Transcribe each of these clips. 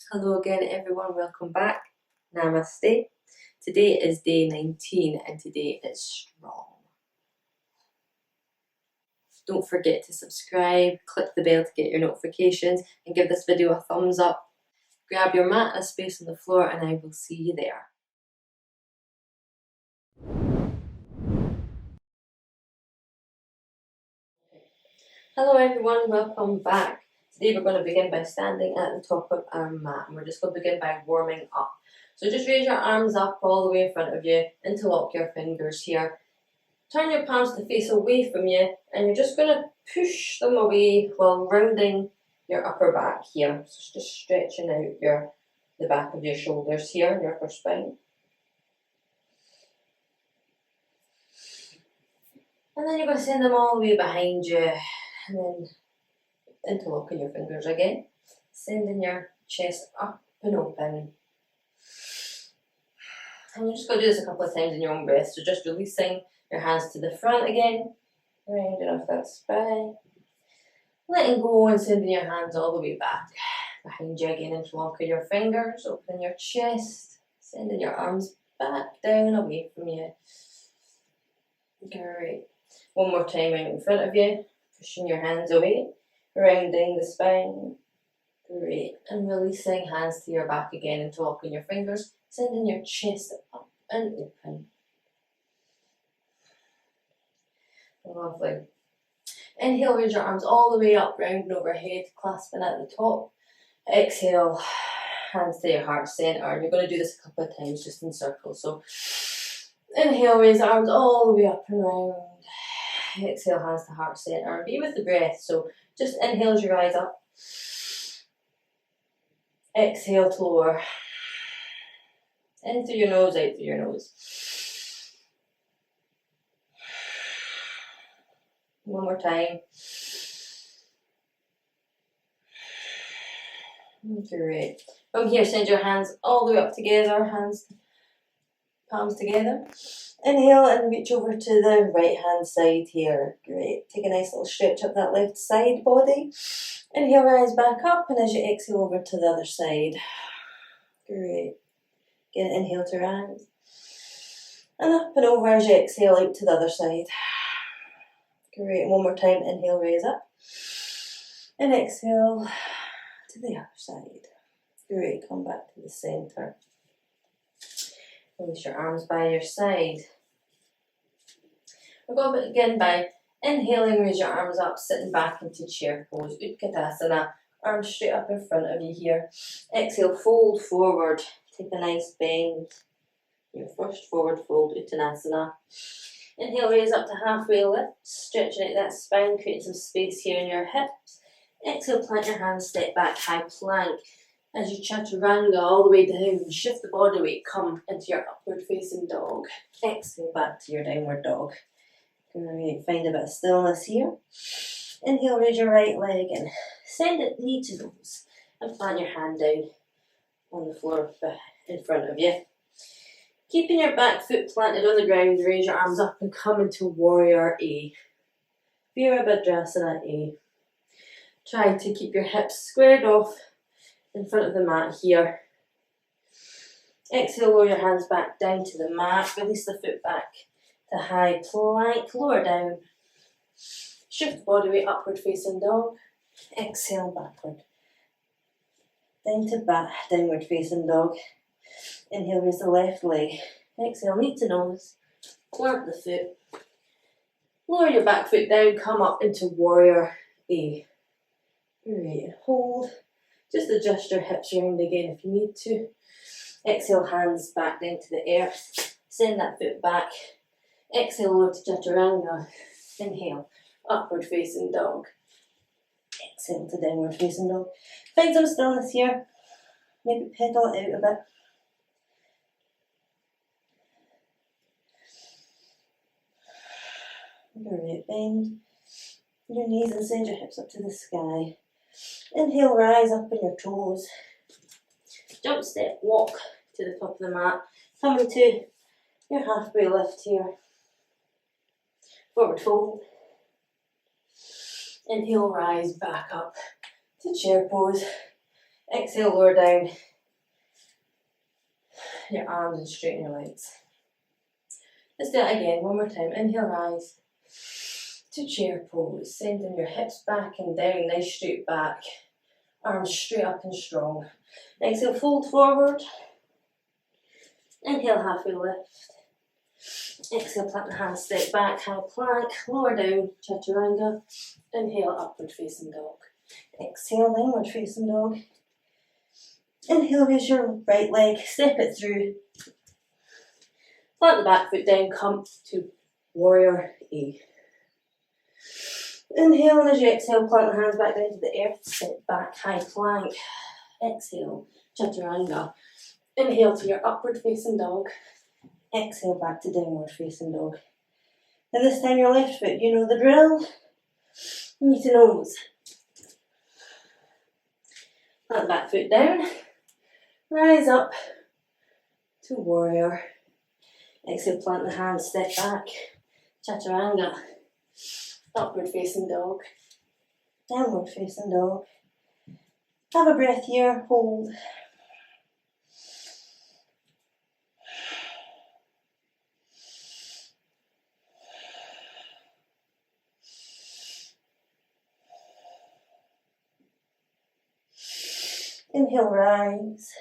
Hello again everyone, welcome back. Namaste. Today is day 19 and today is strong. Don't forget to subscribe, click the bell to get your notifications and give this video a thumbs up. Grab your mat and a space on the floor and I will see you there. Hello everyone, welcome back. Today we're going to begin by standing at the top of our mat and we're just going to begin by warming up. So just raise your arms up all the way in front of you, interlock your fingers here. Turn your palms to face away from you and you're just going to push them away while rounding your upper back here. So just stretching out the back of your shoulders here and your upper spine. And then you're going to send them all the way behind you and then interlocking your fingers again. Sending your chest up and open. And you're just going to do this a couple of times in your own breath. So just releasing your hands to the front again, rounding off that spine. Letting go and sending your hands all the way back behind you again, interlocking your fingers, opening your chest, sending your arms back down away from you. Great. One more time out in front of you, pushing your hands away, rounding the spine. Great. And releasing hands to your back again, interlocking your fingers, sending your chest up and open. Lovely. Inhale, raise your arms all the way up, rounding overhead, clasping at the top. Exhale, hands to your heart center. And you're going to do this a couple of times just in circles. So inhale, raise the arms all the way up and round. Exhale, hands to heart center. Be with the breath. So just inhale as you rise up. Exhale to lower. In through your nose, out through your nose. One more time. Great. From here, send your hands all the way up together, palms together. Inhale and reach over to the right hand side here. Great. Take a nice little stretch up that left side body. Inhale, rise back up, and as you exhale over to the other side. Great. Again, inhale to rise. And up and over as you exhale out to the other side. Great. One more time, inhale, raise up. And exhale to the other side. Great. Come back to the center. Release your arms by your side. We're going to begin by inhaling, raise your arms up, sitting back into chair pose, Utkatasana. Arms straight up in front of you here. Exhale, fold forward. Take a nice bend. Your first forward fold, Uttanasana. Inhale, raise up to halfway lift, stretching out that spine, creating some space here in your hips. Exhale, plant your hands, step back, high plank. As you chaturanga all the way down, shift the body weight, come into your upward facing dog. Exhale, back to your downward dog. Great, find a bit of stillness here. Inhale, raise your right leg and send it knee to nose. And plant your hand down on the floor in front of you. Keeping your back foot planted on the ground, raise your arms up and come into Warrior A. Virabhadrasana A. Try to keep your hips squared off in front of the mat here. Exhale, lower your hands back down to the mat. Release the foot back to high plank. Lower down. Shift the body weight, upward facing dog. Exhale, backward. Down to back, downward facing dog. Inhale, raise the left leg. Exhale, knee to nose. Plant the foot. Lower your back foot down, come up into Warrior A. Great. Hold. Just adjust your hips around again if you need to. Exhale, hands back down to the earth. Send that foot back. Exhale, over to Chaturanga. Inhale, upward facing dog. Exhale to downward facing dog. Find some stillness here. Maybe pedal it out a bit. Great, bend your knees and send your hips up to the sky. Inhale, rise up on your toes. Jump, step, walk to the top of the mat. Come into your halfway lift here. Forward fold. Inhale, rise back up to chair pose. Exhale, lower down your arms and straighten your legs. Let's do it again, one more time. Inhale, rise to chair pose. Sending your hips back and down, nice straight back. Arms straight up and strong. Exhale, fold forward. Inhale, halfway lift. Exhale, plant the hands, step back, high plank, lower down, chaturanga. Inhale, upward facing dog. Exhale, downward facing dog. Inhale, raise your right leg, step it through. Plant the back foot down, come to warrior A. Inhale, and as you exhale, plant the hands back down to the earth, step back, high plank. Exhale, chaturanga. Inhale to your upward facing dog. Exhale back to downward facing dog. And this time your left foot, you know the drill. Knee to nose. Plant the back foot down. Rise up to warrior. Exhale, plant the hands, step back. Chaturanga. Upward facing dog. Downward facing dog. Have a breath here, hold. Inhale, rise,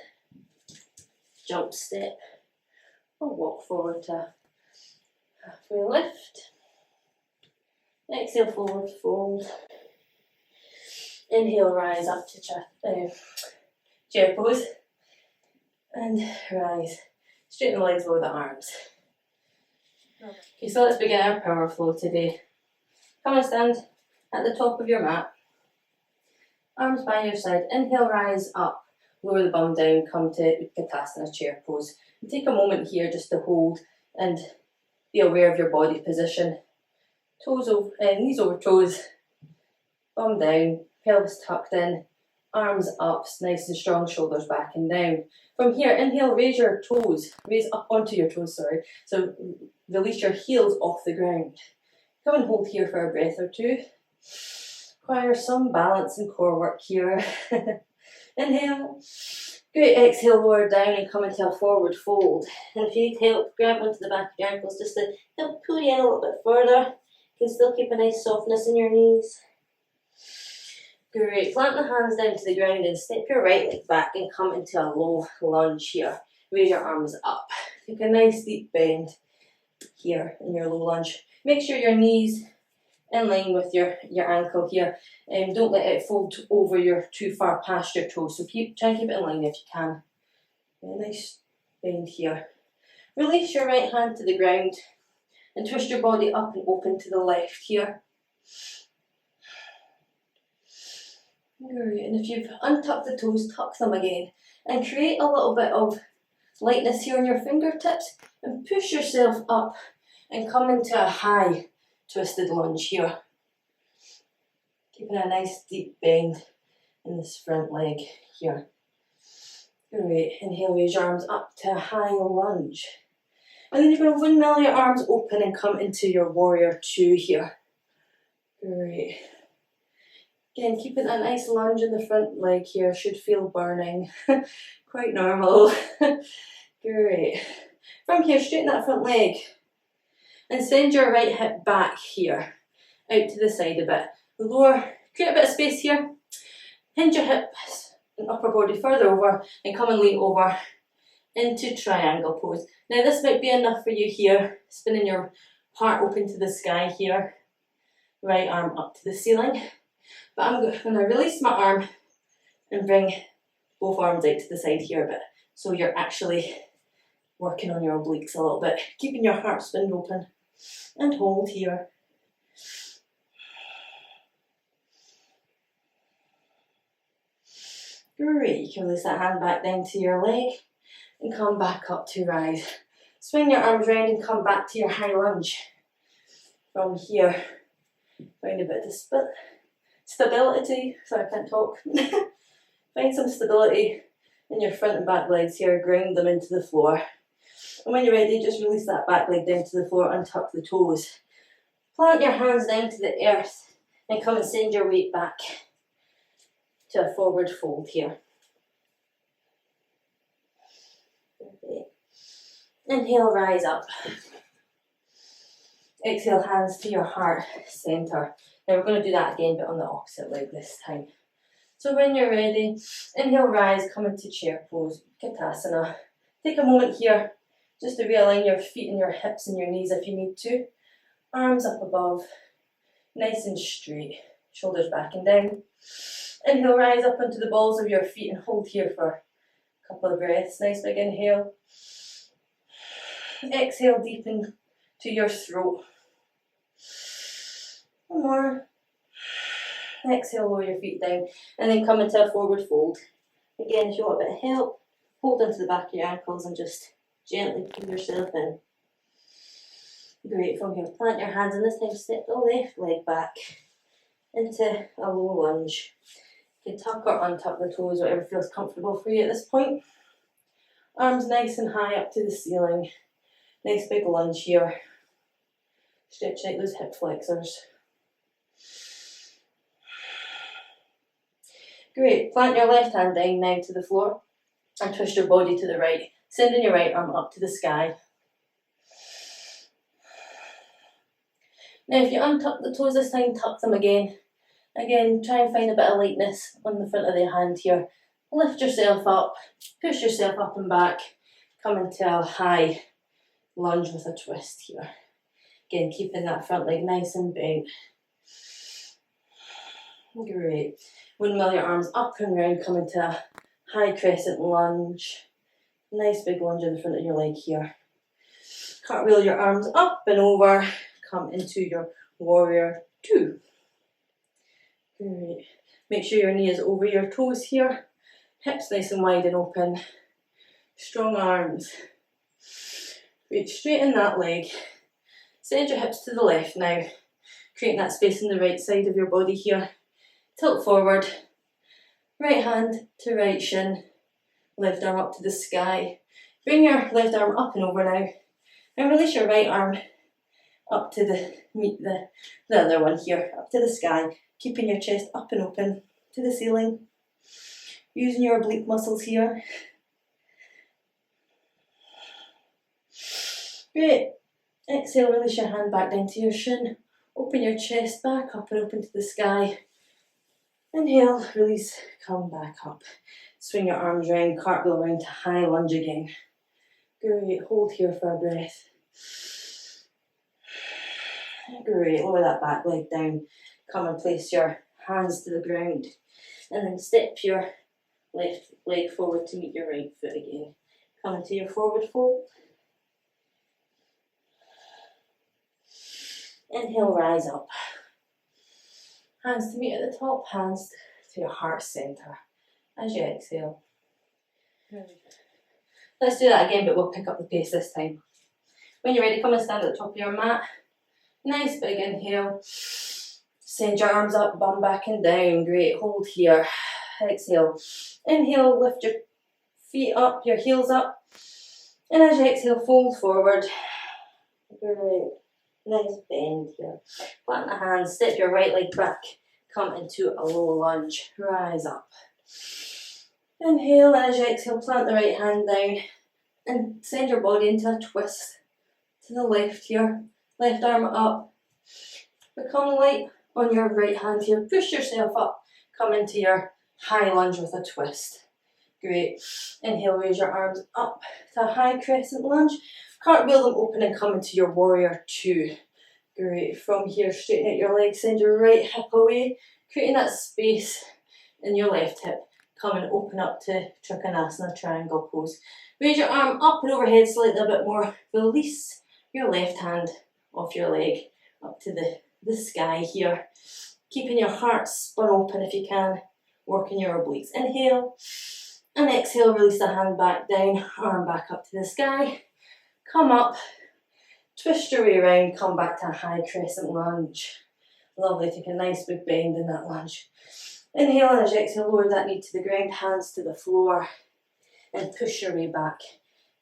jump step, or walk forward to halfway lift. Exhale, forward fold. Inhale, rise up to chair pose. And rise. Straighten the legs over the arms. Okay, so let's begin our power flow today. Come and stand at the top of your mat. Arms by your side. Inhale, rise up. Lower the bum down. Come to Utkatasana, chair pose. And take a moment here just to hold and be aware of your body position. Toes over, knees over toes. Bum down. Pelvis tucked in. Arms up, nice and strong. Shoulders back and down. From here, inhale, raise your toes. Raise up onto your toes, sorry. So release your heels off the ground. Come and hold here for a breath or two. Require some balance and core work here. Inhale. Great, exhale, lower down and come into a forward fold. And if you need help, grab onto the back of your ankles just to help pull you in a little bit further. You can still keep a nice softness in your knees. Great, plant the hands down to the ground and step your right leg back and come into a low lunge here. Raise your arms up. Take a nice deep bend here in your low lunge. Make sure your knees in line with your ankle here. Don't let it fold over too far past your toes. So try and keep it in line if you can. A nice bend here. Release your right hand to the ground and twist your body up and open to the left here. Great. And if you've untucked the toes, tuck them again. And create a little bit of lightness here on your fingertips and push yourself up and come into a high twisted lunge here. Keeping a nice deep bend in this front leg here. Great. Inhale, raise your arms up to a high lunge. And then you're going to windmill your arms open and come into your warrior two here. Great. Again, keeping a nice lunge in the front leg here. Should feel burning. Quite normal. Great. From here, straighten that front leg. And send your right hip back here. Out to the side a bit. Lower, create a bit of space here. Hinge your hips and upper body further over. And come and lean over into triangle pose. Now this might be enough for you here. Spinning your heart open to the sky here. Right arm up to the ceiling. But I'm going to release my arm and bring both arms out to the side here a bit. So you're actually working on your obliques a little bit. Keeping your heart spinned open. And hold here. Great. You can release that hand back down to your leg and come back up to rise. Swing your arms round and come back to your high lunge. From here, find a bit of stability. Sorry, I can't talk. Find some stability in your front and back legs here. Ground them into the floor. And when you're ready, just release that back leg down to the floor, untuck the toes. Plant your hands down to the earth and come and send your weight back to a forward fold here. Inhale, rise up. Exhale, hands to your heart center. Now we're going to do that again, but on the opposite leg this time. So when you're ready, inhale, rise, come into chair pose, Utkatasana. Take a moment here just to realign your feet and your hips and your knees if you need to. Arms up above, nice and straight, shoulders back and down. Inhale, rise up onto the balls of your feet and hold here for a couple of breaths. Nice big inhale. Exhale, deepen to your throat. One more. Exhale, lower your feet down and then come into a forward fold. Again, if you want a bit of help, hold onto the back of your ankles and just gently pull yourself in. Great, from here, plant your hands and this time step the left leg back into a low lunge. You can tuck or untuck the toes, whatever feels comfortable for you at this point. Arms nice and high up to the ceiling. Nice big lunge here. Stretch out those hip flexors. Great, plant your left hand down now to the floor and twist your body to the right, sending your right arm up to the sky. Now if you untuck the toes this time, tuck them again. Again, try and find a bit of lightness on the front of the hand here. Lift yourself up, push yourself up and back, come into a high lunge with a twist here. Again, keeping that front leg nice and bent. Great. Windmill your arms up and round, come into a high crescent lunge. Nice big lunge in the front of your leg here. Cartwheel your arms up and over, come into your warrior two. Great. Make sure your knee is over your toes here. Hips nice and wide and open. Strong arms. Great, straighten that leg. Send your hips to the left now. Creating that space in the right side of your body here. Tilt forward. Right hand to right shin. Left arm up to the sky. Bring your left arm up and over now. And release your right arm up to the other one here, up to the sky. Keeping your chest up and open to the ceiling. Using your oblique muscles here. Great. Exhale, release your hand back down to your shin. Open your chest back up and open to the sky. Inhale, release, come back up. Swing your arms round, cartwheel round to high lunge again. Great, hold here for a breath. Great, lower that back leg down. Come and place your hands to the ground. And then step your left leg forward to meet your right foot again. Come into your forward fold. Inhale, rise up. Hands to meet at the top, hands to your heart center as you exhale. Let's do that again, but we'll pick up the pace this time. When you're ready, come and stand at the top of your mat. Nice big inhale. Send your arms up, bum back and down. Great, hold here. Exhale. Inhale, lift your feet up, your heels up. And as you exhale, fold forward. Great. Nice bend here. Plant the hands, step your right leg back. Come into a low lunge. Rise up. Inhale, and as you exhale, plant the right hand down. And send your body into a twist. To the left here. Left arm up. Become light on your right hand here. Push yourself up. Come into your high lunge with a twist. Great. Inhale, raise your arms up to a high crescent lunge. Cartwheel them open and come into your warrior two. Great. From here, straighten out your legs. Send your right hip away. Creating that space in your left hip. Come and open up to Trikonasana, triangle pose. Raise your arm up and overhead slightly a bit more. Release your left hand off your leg up to the sky here. Keeping your heart spun open if you can. Working your obliques. Inhale and exhale. Release the hand back down. Arm back up to the sky. Come up. Twist your way around. Come back to a high crescent lunge. Lovely. Take a nice big bend in that lunge. Inhale and as you exhale, lower that knee to the ground. Hands to the floor. And push your way back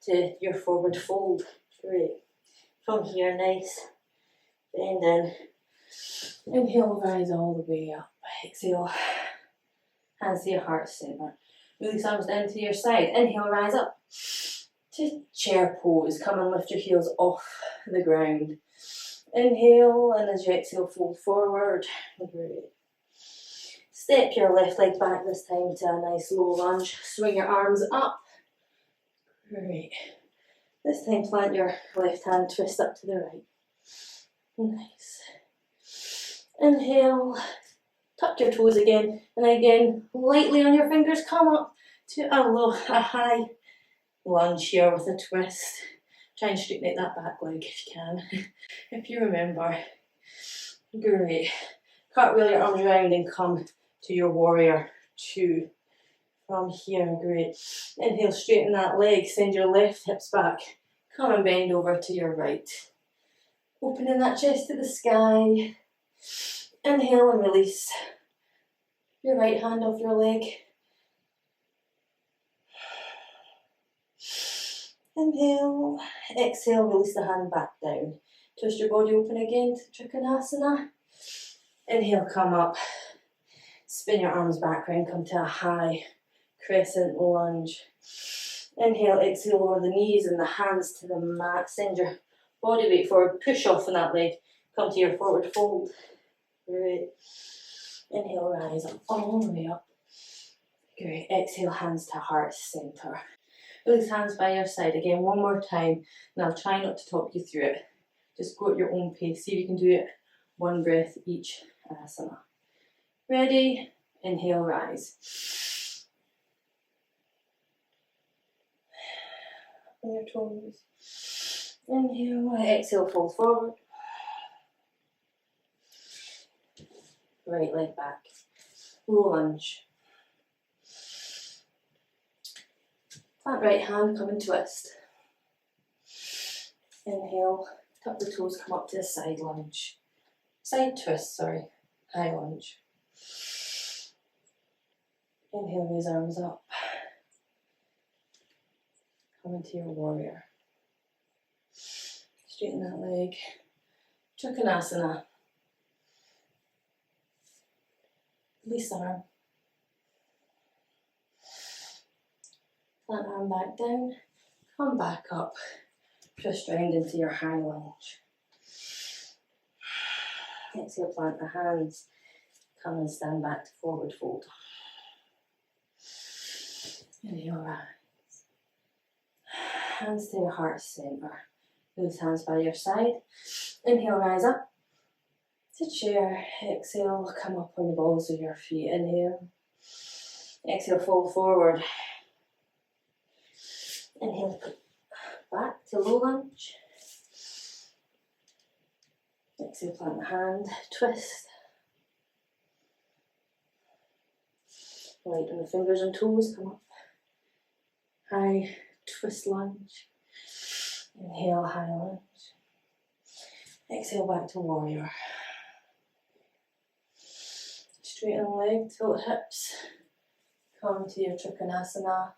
to your forward fold. Great. From here, nice. Bend in. Inhale, rise all the way up. Exhale. Hands to your heart center. Release arms down to your side. Inhale, rise up. to chair pose. Come and lift your heels off the ground. Inhale, and as you exhale, fold forward. Great. Step your left leg back this time to a nice low lunge. Swing your arms up. Great. This time plant your left hand, twist up to the right. Nice. Inhale, tuck your toes again, and again, lightly on your fingers, come up to a high lunge here with a twist. Try and straighten out that back leg if you can, if you remember. Great. Cartwheel your arms around and come to your warrior two. From here, great. Inhale, straighten that leg, send your left hips back. Come and bend over to your right. Opening that chest to the sky. Inhale and release your right hand off your leg. Inhale, exhale, release the hand back down. Twist your body open again to Trikonasana. Inhale, come up. Spin your arms back round, come to a high crescent lunge. Inhale, exhale, lower the knees and the hands to the mat. Send your body weight forward, push off on that leg. Come to your forward fold. Great. Inhale, rise up, all the way up. Great. Exhale, hands to heart center. Release hands by your side. Again, one more time. And I'll try not to talk you through it. Just go at your own pace. See if you can do it one breath each asana. Ready? Inhale, rise. On your toes. Inhale, exhale, fold forward. Right leg back. Low lunge. That right hand, come and twist. Inhale, tuck the toes, come up to the side lunge. Side twist, sorry. High lunge. Inhale, raise arms up. Come into your warrior. Straighten that leg. Trikonasana. Release arm. Plant arm back down. Come back up. Twist round into your high lunge. Exhale, plant the hands. Come and stand back to forward fold. Inhale, rise. Hands to your heart center. Loose hands by your side. Inhale, rise up to chair. Exhale, come up on the balls of your feet. Inhale. Exhale, fold forward. Inhale, back to low lunge. Exhale, plant the hand, twist. Light on the fingers and toes, come up. High twist lunge. Inhale, high lunge. Exhale, back to warrior. Straighten the leg, tilt hips. Come to your Trikonasana.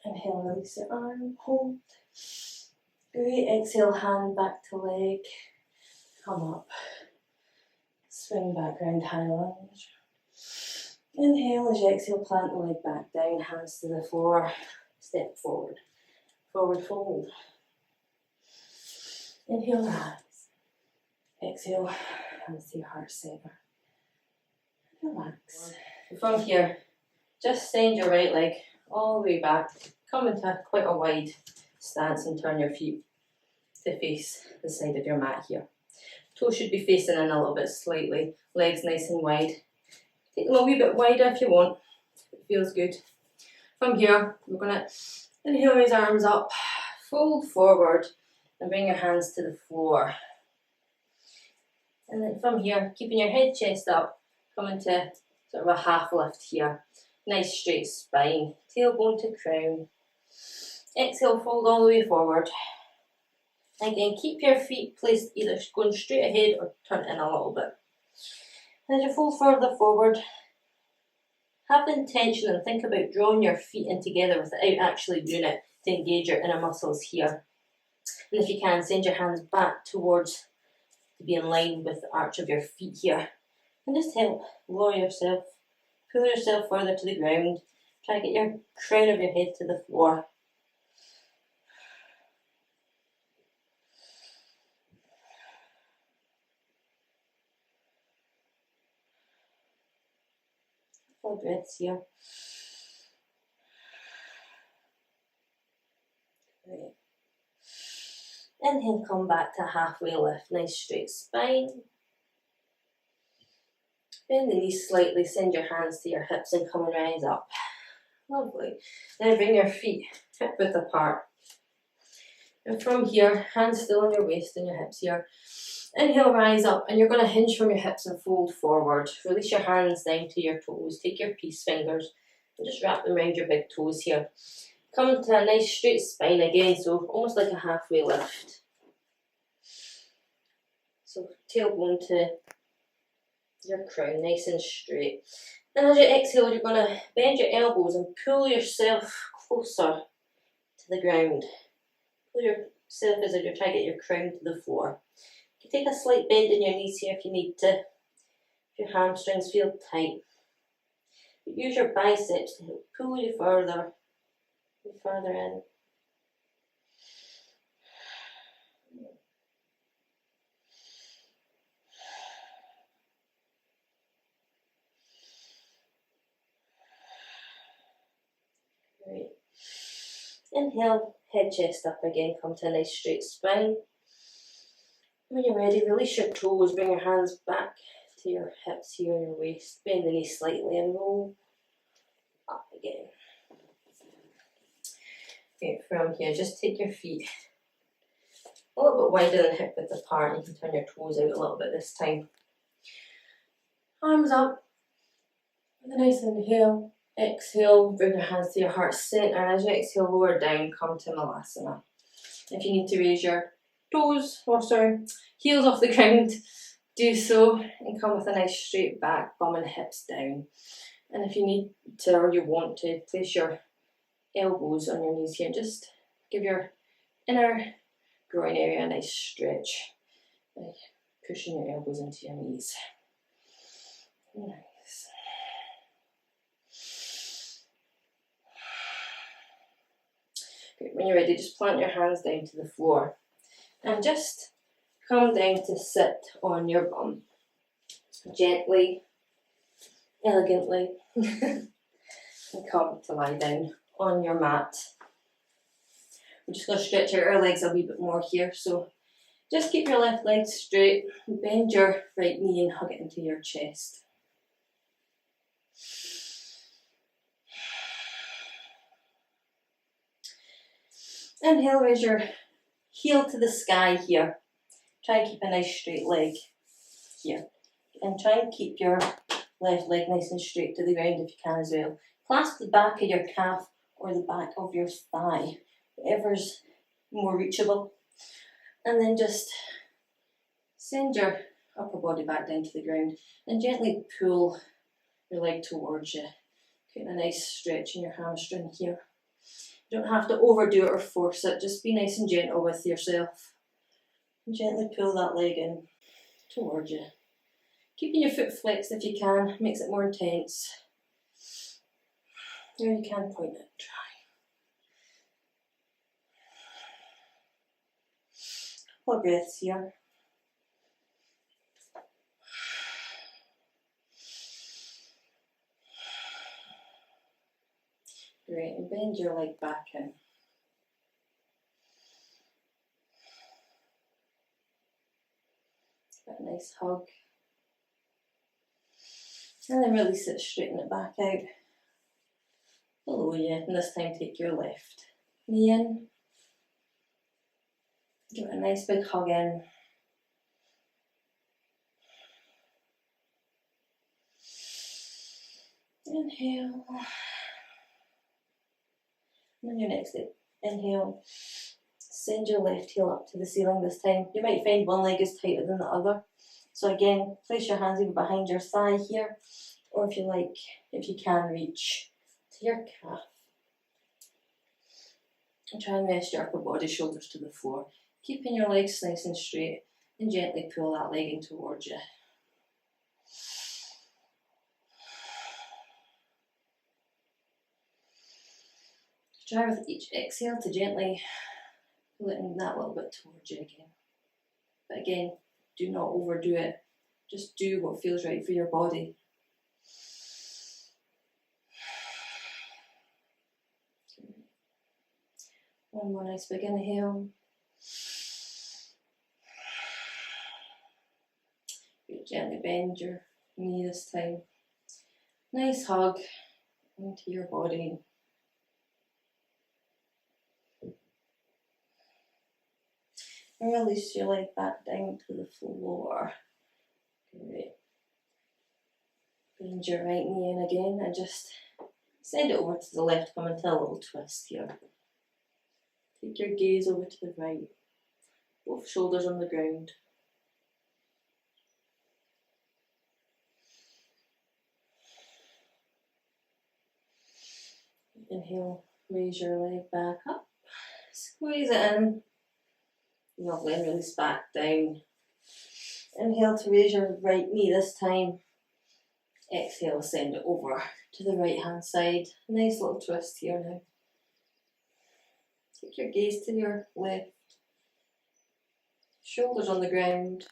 Inhale, release your arm, hold. Great, exhale, hand back to leg. Come up. Swing back round, high lunge. Inhale, as you exhale, plant the leg back down, hands to the floor. Step forward. Forward fold. Inhale, rise. Exhale, hands to your heart center. Relax. From here, just send your right leg all the way back. Come into quite a wide stance and turn your feet to face the side of your mat here. Toes should be facing in a little bit slightly. Legs nice and wide. Take them a wee bit wider if you want. It feels good. From here, we're going to inhale, raise arms up, fold forward, and bring your hands to the floor. And then from here, keeping your head, chest up, come into sort of a half lift here. Nice straight spine, tailbone to crown. Exhale, fold all the way forward. Again, keep your feet placed either going straight ahead or turn in a little bit. As you fold further forward, have the intention and think about drawing your feet in together without actually doing it to engage your inner muscles here. And if you can, send your hands back towards to be in line with the arch of your feet here. And just help lower yourself, pull yourself further to the ground. Try to get your crown of your head to the floor. Couple of breaths here. Great. Inhale, come back to halfway lift. Nice straight spine. Bend the knees slightly, send your hands to your hips and come and rise up. Lovely. Now bring your feet hip width apart. And from here, hands still on your waist and your hips here. Inhale, rise up, and you're going to hinge from your hips and fold forward. Release your hands down to your toes. Take your peace fingers and just wrap them around your big toes here. Come to a nice straight spine again, so almost like a halfway lift. So tailbone to your crown, nice and straight. And as you exhale, you're going to bend your elbows and pull yourself closer to the ground. Pull yourself as if you're trying to get your crown to the floor. You can take a slight bend in your knees here if you need to, if your hamstrings feel tight. But use your biceps to help pull you further in. Great. Inhale, head, chest up again, come to a nice straight spine. When you're ready, release your toes, bring your hands back to your hips here and your waist. Bend the knees slightly and roll up again. Okay, from here, just take your feet a little bit wider than hip width apart. You can turn your toes out a little bit this time. Arms up with a nice inhale. Exhale, bring your hands to your heart center, and as you exhale, lower down, come to Malasana. If you need to raise your heels off the ground, do so, and come with a nice straight back, bum and hips down. And if you need to, or you want to, place your elbows on your knees here, just give your inner groin area a nice stretch by pushing your elbows into your knees. Nice. Great. When you're ready, just plant your hands down to the floor and just come down to sit on your bum. Gently, elegantly, and come to lie down on your mat. We're just going to stretch out our legs a wee bit more here, so just keep your left leg straight, bend your right knee and hug it into your chest. Inhale, raise your heel to the sky here. Try and keep a nice straight leg here. And try and keep your left leg nice and straight to the ground if you can as well. Clasp the back of your calf or the back of your thigh, whatever's more reachable. And then just send your upper body back down to the ground and gently pull your leg towards you. Getting a nice stretch in your hamstring here. You don't have to overdo it or force it, just be nice and gentle with yourself. And gently pull that leg in towards you. Keeping your foot flexed if you can, makes it more intense. Or you can point it and try. Couple of breaths here. Great, and bend your leg back in. Got a nice hug. And then release it, straighten it back out below you. And this time take your left knee in. Give it a nice big hug in. Inhale. And on your next inhale, send your left heel up to the ceiling this time. You might find one leg is tighter than the other. So again, place your hands either behind your thigh here, or if you like, if you can, reach to your calf. And try and rest your upper body, shoulders to the floor. Keeping your legs nice and straight, and gently pull that leg in towards you. Try with each exhale to gently pull it in that little bit towards you again. But again, do not overdo it. Just do what feels right for your body. One more nice big inhale. You gently bend your knee this time. Nice hug into your body. And release your leg back down to the floor. Great. Bend your right knee in again and just send it over to the left. Come into a little twist here. Take your gaze over to the right. Both shoulders on the ground. Inhale, raise your leg back up. Squeeze it in. Lovely, and release back down. Inhale to raise your right knee this time. Exhale, send it over to the right hand side. Nice little twist here now. Take your gaze to your left. Shoulders on the ground.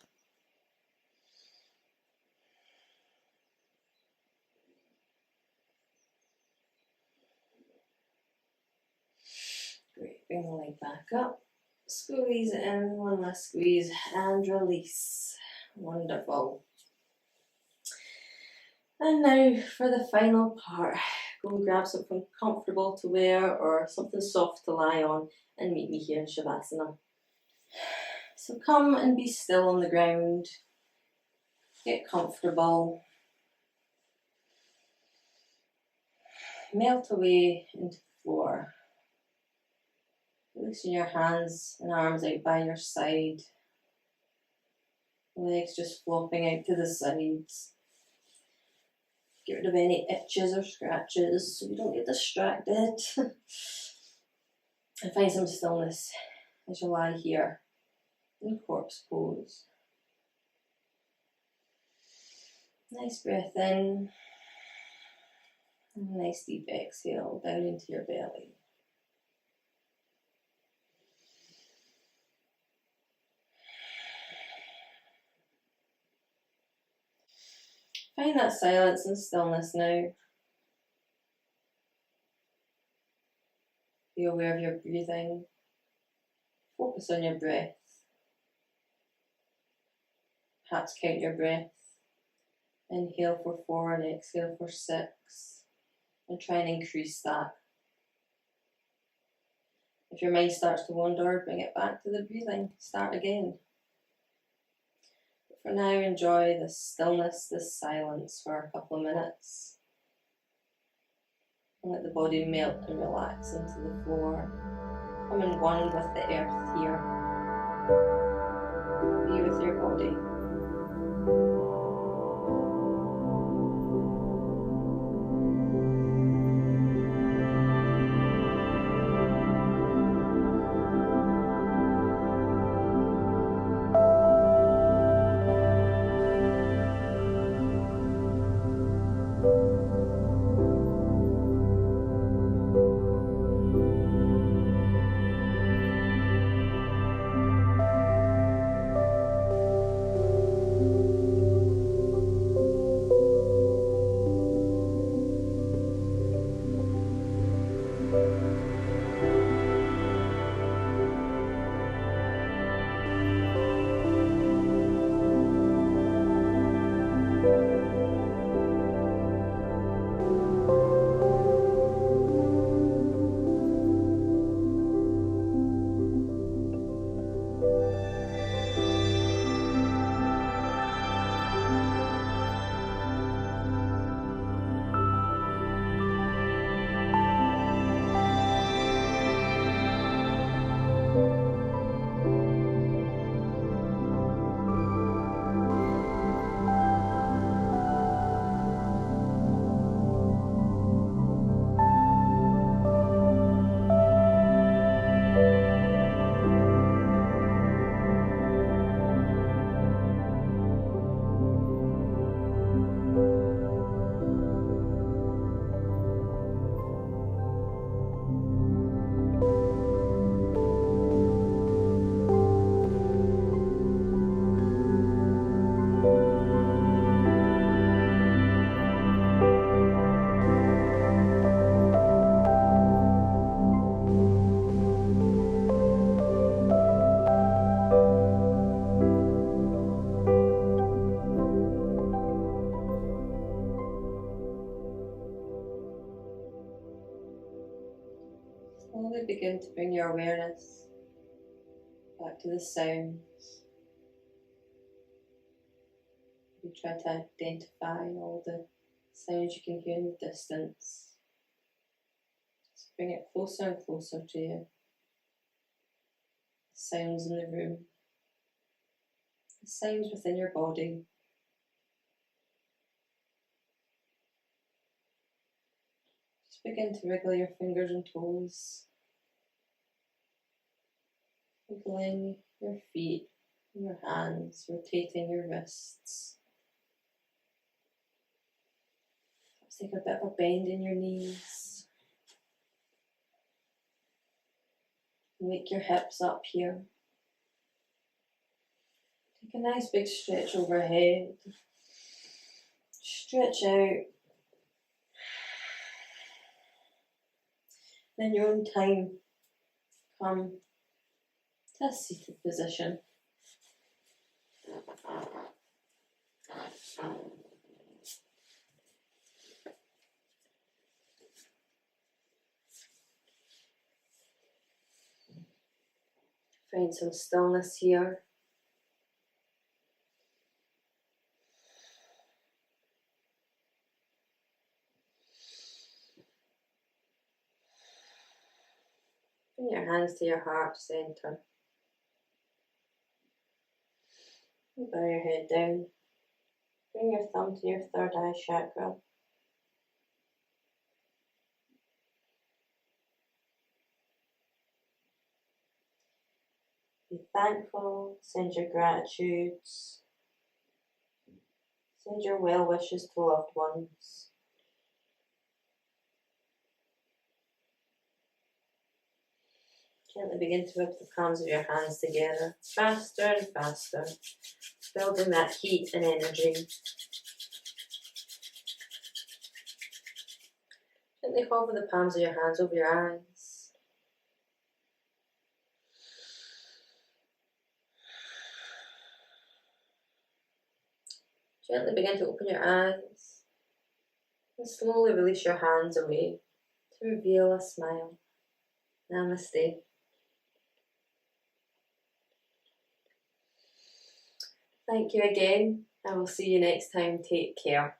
Great, bring the leg back up. Squeeze it in, one last squeeze, and release. Wonderful. And now for the final part. Go and grab something comfortable to wear or something soft to lie on and meet me here in Shavasana. So come and be still on the ground. Get comfortable. Melt away into the floor. Loosen your hands and arms out by your side. Legs just flopping out to the sides. Get rid of any itches or scratches so you don't get distracted. And find some stillness as you lie here in corpse pose. Nice breath in. And a nice deep exhale down into your belly. Find that silence and stillness now. Be aware of your breathing. Focus on your breath. Perhaps count your breath. Inhale for 4 and exhale for 6. And try and increase that. If your mind starts to wander, bring it back to the breathing. Start again. For now, enjoy this stillness, this silence for a couple of minutes. And let the body melt and relax into the floor. Come in one with the earth here. Be with your body. Slowly begin to bring your awareness back to the sounds. You try to identify all the sounds you can hear in the distance. Just bring it closer and closer to you. The sounds in the room. The sounds within your body. Just begin to wriggle your fingers and toes. Wiggling your feet and your hands, rotating your wrists. Let's take a bit of a bend in your knees. Wake your hips up here. Take a nice big stretch overhead. Stretch out. In your own time, come to a seated position. Find some stillness here. Bring your hands to your heart center. And bow your head down. Bring your thumb to your third eye chakra. Be thankful, send your gratitudes, send your well wishes to loved ones. Gently begin to rub the palms of your hands together, faster and faster, building that heat and energy. Gently hover the palms of your hands over your eyes. Gently begin to open your eyes and slowly release your hands away to reveal a smile. Namaste. Thank you again. I will see you next time. Take care.